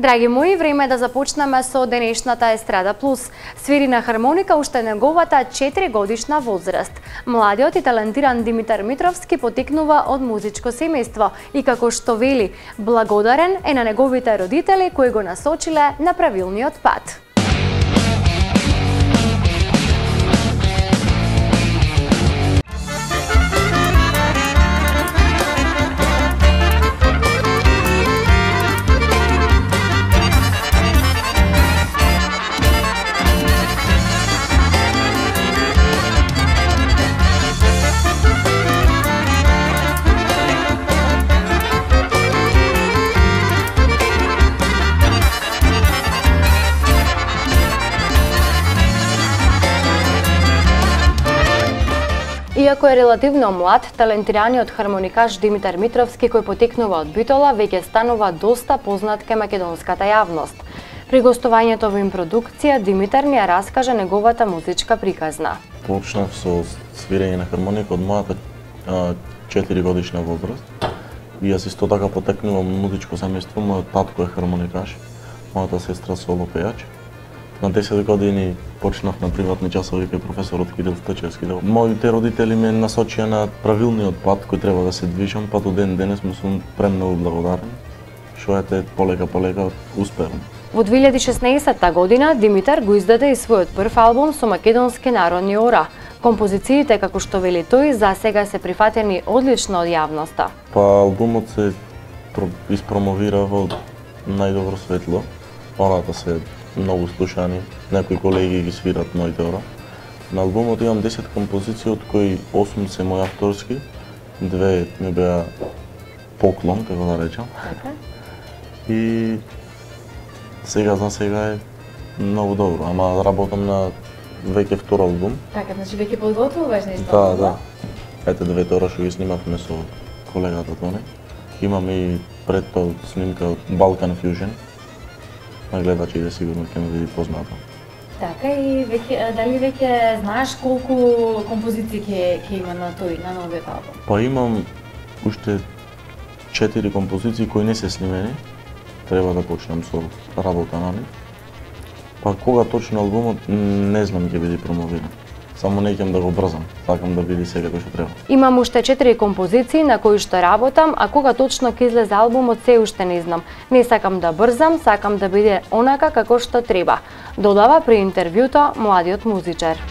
Драги мои, време е да започнеме со денешната Естрада Плюс. Свири на хармоника уште неговата 4-годишна возраст. Младиот и талентиран Димитар Митровски потекнува од музичко семејство и како што вели, благодарен е на неговите родители кои го насочиле на правилниот пат. Иако е релативно млад, талентираниот хармоникаш Димитар Митровски, кој потекнува од Битола, веќе станува доста познат кај македонската јавност. При гостувањето во импродукција, Димитар ни ја раскажа неговата музичка приказна. Почнав со свирење на хармоника од мојата 4-годишна возраст. И јас исто така потекнувам во музичко семејство, мојот татко е хармоникаш, мојата сестра соло пејач. На 10 години почнав на приватни часови кај професорот Кирил Стечевски. Моите родители ме насочија на правилниот пат кој треба да се движам, па до ден денес му сум премногу благодарен, што ете полека успевам. Во 2016 година Димитар го издаде и својот прв албум со македонски народни ора. Композициите, како што вели тој, за сега се прифатени одлично од јавноста. Па албумот се испромовира во најдобро светло. Ората се многу слушани, некои колеги ги свират моите ора. На албумот имам 10 композиции, од кои 8 се мои авторски, 2 ми беа поклон, како да речам. И сега за сега е многу добро, ама работам на веќе втор албум. Така, значи веќе подготвуваш нешто? Да. Ете двете ора што ги снимавме со колегата Тони. Имам и пред тоа снимка од Balkan Fusion. На гледачите сигурно ќе ме види познато. Така, и дали веќе знаеш колку композиции ќе има на тој, на новиот албум? Па имам уште 4 композиции кои не се снимени. Треба да почнам со работа на нив. Па кога точно албумот не знам ќе биде промовиран. Само не ќе да го брзам, сакам да биде сега кој што треба. Имам уште 4 композиции на кои што работам, а кога точно ќе излезе албумот се уште не знам. Не сакам да брзам, сакам да биде онака како што треба, додава при интервјуто младиот музичар.